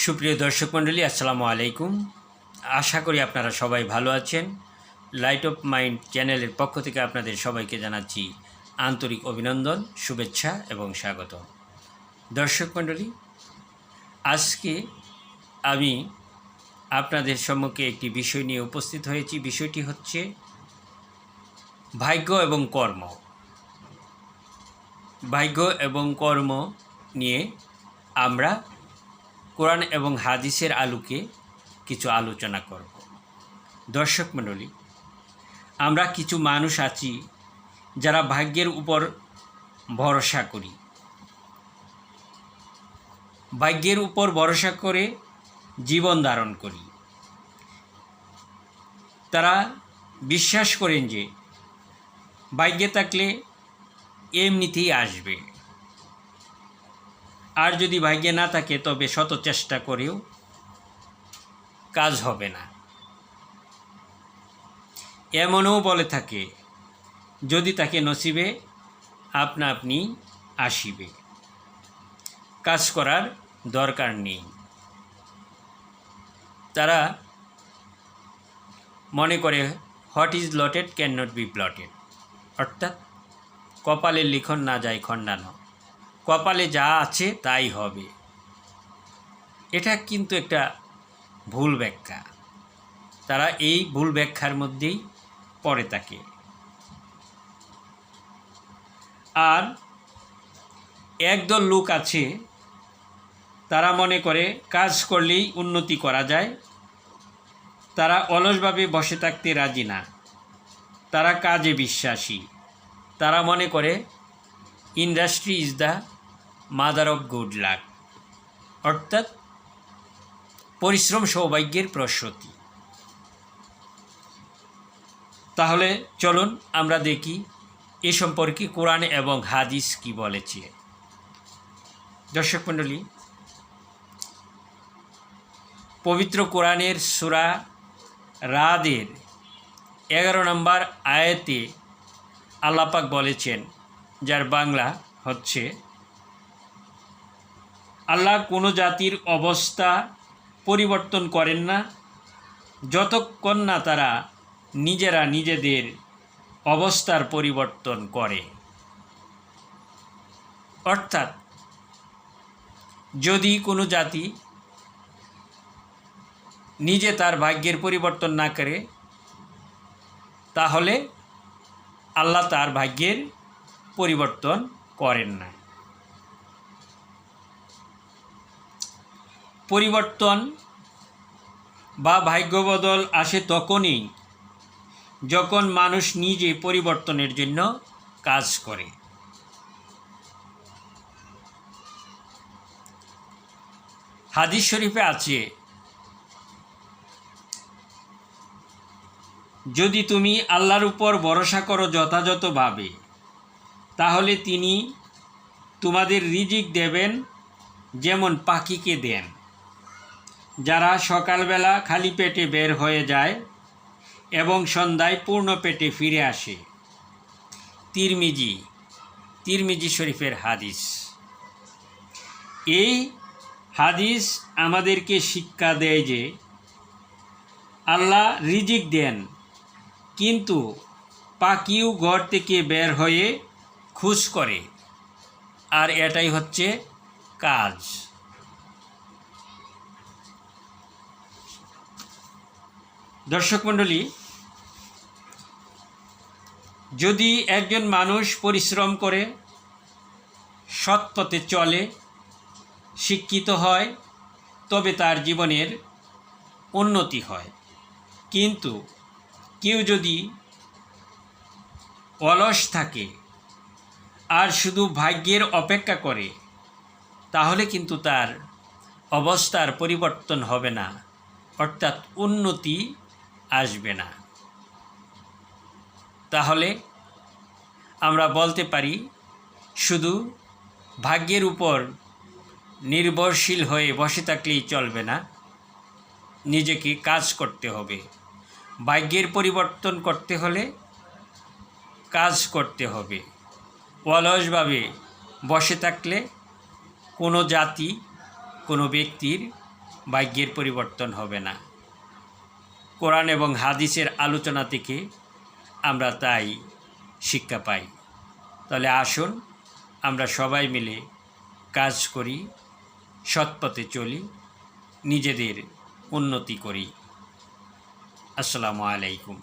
সুপ্রিয় দর্শক মণ্ডলী, আসসালামু আলাইকুম। আশা করি আপনারা সবাই ভালো আছেন। লাইট অফ মাইন্ড চ্যানেলের পক্ষ থেকে আপনাদের সবাইকে জানাচ্ছি আন্তরিক অভিনন্দন, শুভেচ্ছা এবং স্বাগত। দর্শক মণ্ডলী, আজকে আমি আপনাদের সম্মুখে একটি বিষয় নিয়ে উপস্থিত হয়েছি। বিষয়টি হচ্ছে ভাগ্য এবং কর্ম। ভাগ্য এবং কর্ম নিয়ে আমরা কোরআন এবং হাদিসের আলোকে কিছু আলোচনা করব। দর্শক মণ্ডলী, আমরা কিছু মানুষ আছি যারা ভাগ্যের উপর ভরসা করি। ভাগ্যের উপর ভরসা করে জীবন ধারণ করি। তারা বিশ্বাস করেন যে ভাগ্যে থাকলে এমনিতেই আসবে, আর যদি ভাগ্যে না থাকে তবে শত চেষ্টা করেও কাজ হবে না। এমনও বলে থাকে, যদি তাকে নসিবে আপনা আপনি আসিবে, কাজ করার দরকার নেই। তারা মনে করে what is allotted can not be plotted, অর্থাৎ কপালের লিখন না যায় খণ্ডানো, কপালে যা আছে তাই হবে। এটা কিন্তু একটা ভুল ব্যাখ্যা। তারা এই ভুল ব্যাখ্যার মধ্যেই পড়ে থাকে। আর একদল লোক আছে, তারা মনে করে কাজ করলেই উন্নতি করা যায়। তারা অলসভাবে বসে থাকতে রাজি না, তারা কাজে বিশ্বাসী। তারা মনে করে industry is the mother of good luck, অর্থাৎ পরিশ্রম সৌভাগ্যের প্রসূতি। তাহলে চলুন আমরা দেখি এ সম্পর্কে কোরআন এবং হাদিস কি বলেছে। দর্শক মণ্ডলী, পবিত্র কোরআনের সূরা রাদের 11 নম্বর আয়াতে আল্লাহ পাক বলেছেন, যার বাংলা হচ্ছে, আল্লাহ কোনো জাতির অবস্থা পরিবর্তন করেন না যতক্ষণ না তারা নিজেরা নিজেদের অবস্থার পরিবর্তন করে। অর্থাৎ যদি কোনো জাতি নিজে তার ভাগ্যের পরিবর্তন না করে, তাহলে আল্লাহ তার ভাগ্যের পরিবর্তন করেন না। পরিবর্তন বা ভাগ্য বদল আসে তখনই যখন মানুষ নিজে পরিবর্তনের জন্য কাজ করে। হাদিস শরীফে আছে, যদি তুমি আল্লাহর উপর ভরসা করো যথাযথভাবে, তাহলে তিনি তোমাদের রিজিক দেবেন যেমন পাখিকে দেন, যারা সকালবেলা খালি পেটে বের হয়ে যায় এবং সন্ধ্যায় পূর্ণ পেটে ফিরে আসে। তিরমিজি শরীফের হাদিস। এই হাদিস আমাদেরকে শিক্ষা দেয় যে আল্লাহ রিজিক দেন, কিন্তু পাখিও ঘর থেকে বের হয়ে খোঁজ করে, আর এটাই হচ্ছে কাজ। দর্শক মণ্ডলী, যদি একজন মানুষ পরিশ্রম করে, সৎ পথে চলে, শিক্ষিত হয়, তবে তার জীবনের উন্নতি হয়। কিন্তু কেউ যদি অলস থাকে আর শুধু ভাগ্যের অপেক্ষা করে, তাহলে কিন্তু তার অবস্থার পরিবর্তন হবে না, অর্থাৎ উন্নতি আসবে না। তাহলে আমরা বলতে পারি, শুধু ভাগ্যের উপর নির্ভরশীল হয়ে বসে থাকলেই চলবে না, নিজেকে কাজ করতে হবে। ভাগ্যের পরিবর্তন করতে হলে কাজ করতে হবে। অলসভাবে বসে থাকলে কোনো জাতি, কোনো ব্যক্তির ভাগ্যের পরিবর্তন হবে না। কোরআন এবং হাদিসের আলোচনা থেকে আমরা তাই শিক্ষা পাই। তাহলে আসুন আমরা সবাই মিলে কাজ করি, সৎপথে চলি, নিজেদের উন্নতি করি। আসসালামু আলাইকুম।